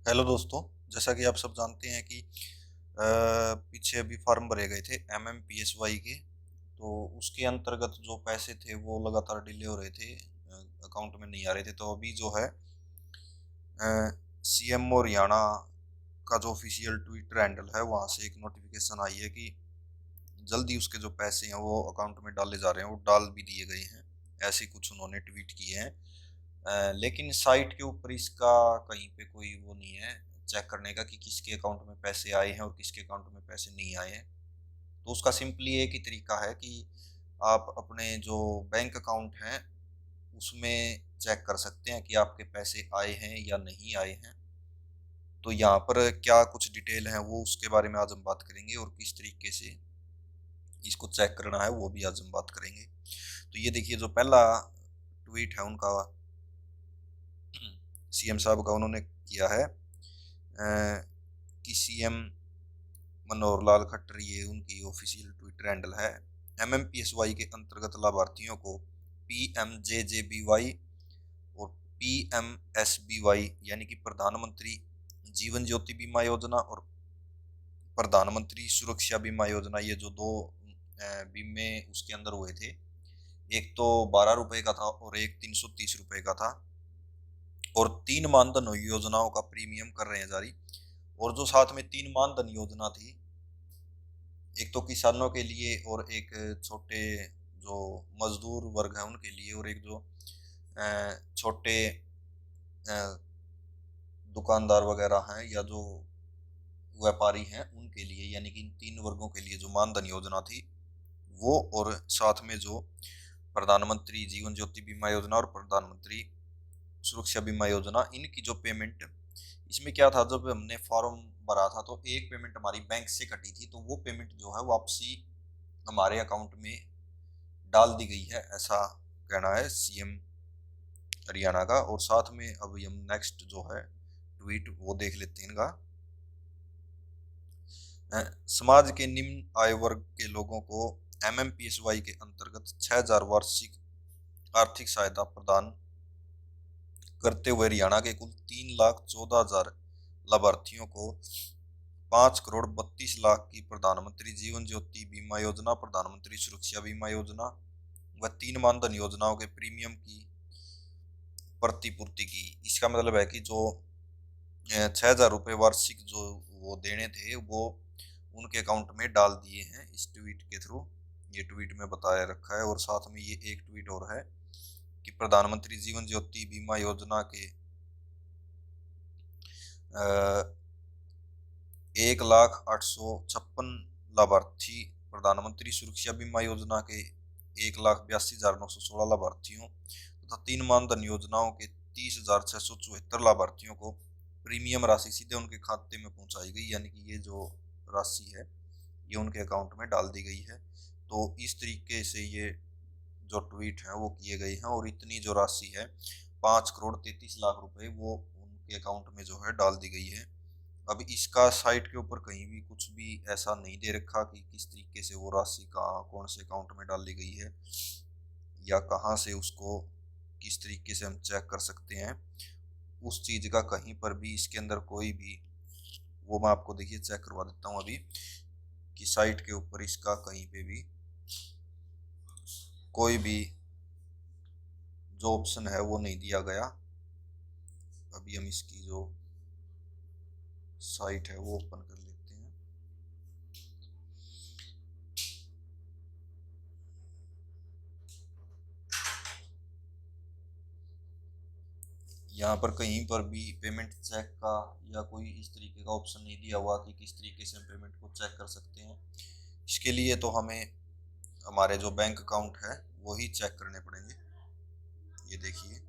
Hello दोस्तों। जैसा कि आप सब जानते हैं कि पीछे अभी फॉर्म भरे गए थे MMPSY के। तो उसके अंतर्गत जो पैसे थे वो लगातार डिले हो रहे थे, अकाउंट में नहीं आ रहे थे। तो अभी जो है CMO हरियाणा का जो ऑफिशियल ट्विटर हैंडल है वहाँ से एक नोटिफिकेशन आई है कि जल्दी उसके जो पैसे हैं वो अकाउंट में डाले जा रहे हैं, वो डाल भी दिए गए हैं। ऐसे कुछ उन्होंने ट्वीट किए हैं। लेकिन साइट के ऊपर इसका कहीं पे कोई वो नहीं है चेक करने का कि किसके अकाउंट में पैसे आए हैं और किसके अकाउंट में पैसे नहीं आए हैं। तो उसका सिंपली एक ही तरीका है कि आप अपने जो बैंक अकाउंट हैं उसमें चेक कर सकते हैं कि आपके पैसे आए हैं या नहीं आए हैं। तो यहाँ पर क्या कुछ डिटेल है वो उसके बारे में आज हम बात करेंगे, और किस तरीके से इसको चेक करना है वो भी आज हम बात करेंगे। तो ये देखिए, जो पहला ट्वीट है उनका, CM साहब का, उन्होंने किया है कि CM मनोहर लाल खट्टर, ये उनकी ऑफिशियल ट्विटर हैंडल है। MMPSY के अंतर्गत लाभार्थियों को PMJJBY और PMSBY यानी कि प्रधानमंत्री जीवन ज्योति बीमा योजना और प्रधानमंत्री सुरक्षा बीमा योजना, ये जो दो बीमे उसके अंदर हुए थे, एक तो 12 रुपए का था और एक 330 रुपए का था। और 3 मानधन योजनाओं का प्रीमियम कर रहे हैं जारी। और जो साथ में 3 मानधन योजना थी, एक तो किसानों के लिए और एक छोटे जो मजदूर वर्ग है उनके लिए, और एक जो छोटे दुकानदार वगैरह हैं या जो व्यापारी हैं उनके लिए, यानी कि इन 3 वर्गों के लिए जो मानधन योजना थी वो, और साथ में जो प्रधानमंत्री जीवन ज्योति बीमा योजना और प्रधानमंत्री सुरक्षा बीमा योजना, इनकी जो पेमेंट, इसमें क्या था, जब हमने फॉर्म भरा था तो एक पेमेंट हमारी बैंक से कटी थी, तो वो पेमेंट जो है वापसी हमारे अकाउंट में डाल दी गई है, ऐसा कहना है CM हरियाणा का। और साथ में अब हम नेक्स्ट जो है ट्वीट वो देख लेते हैं इनका। समाज के निम्न आय वर्ग के लोगों को MMPSY के अंतर्गत 6,000 वार्षिक आर्थिक सहायता प्रदान करते हुए हरियाणा के कुल 3,14,000 लाभार्थियों को 5,32,00,000 की प्रधानमंत्री जीवन ज्योति बीमा योजना, प्रधानमंत्री सुरक्षा बीमा योजना व 3 मानधन योजनाओं के प्रीमियम की प्रतिपूर्ति की। इसका मतलब है कि जो 6,000 रुपये वार्षिक जो वो देने थे वो उनके अकाउंट में डाल दिए हैं इस ट्वीट के थ्रू। ये ट्वीट में बताया रखा है। और साथ में ये एक ट्वीट और है कि प्रधानमंत्री जीवन ज्योति बीमा योजना के 1,08,56 लाभार्थी, प्रधानमंत्री सुरक्षा बीमा योजना के 1,82,916 लाभार्थियों तथा 3 मानधन योजनाओं के 30,674 लाभार्थियों को प्रीमियम राशि सीधे उनके खाते में पहुंचाई गई, यानी कि ये जो राशि है ये उनके अकाउंट में डाल दी गई है। तो इस तरीके से ये जो ट्वीट है वो किए गए हैं, और इतनी जो राशि है 5,33,00,000 रुपए वो उनके अकाउंट में जो है डाल दी गई है। अब इसका साइट के ऊपर कहीं भी कुछ भी ऐसा नहीं दे रखा कि किस तरीके से वो राशि कहाँ कौन से अकाउंट में डाली गई है, या कहाँ से उसको किस तरीके से हम चेक कर सकते हैं। उस चीज़ का कहीं पर भी इसके अंदर कोई भी, वो मैं आपको देखिए चेक करवा देता हूँ अभी, कि साइट के ऊपर इसका कहीं पे भी कोई भी जो ऑप्शन है वो नहीं दिया गया। अभी हम इसकी जो साइट है वो ओपन कर लेते हैं। यहाँ पर कहीं पर भी पेमेंट चेक का या कोई इस तरीके का ऑप्शन नहीं दिया हुआ कि किस तरीके से हम पेमेंट को चेक कर सकते हैं। इसके लिए तो हमें हमारे जो बैंक अकाउंट है वही चेक करने पड़ेंगे। ये देखिए,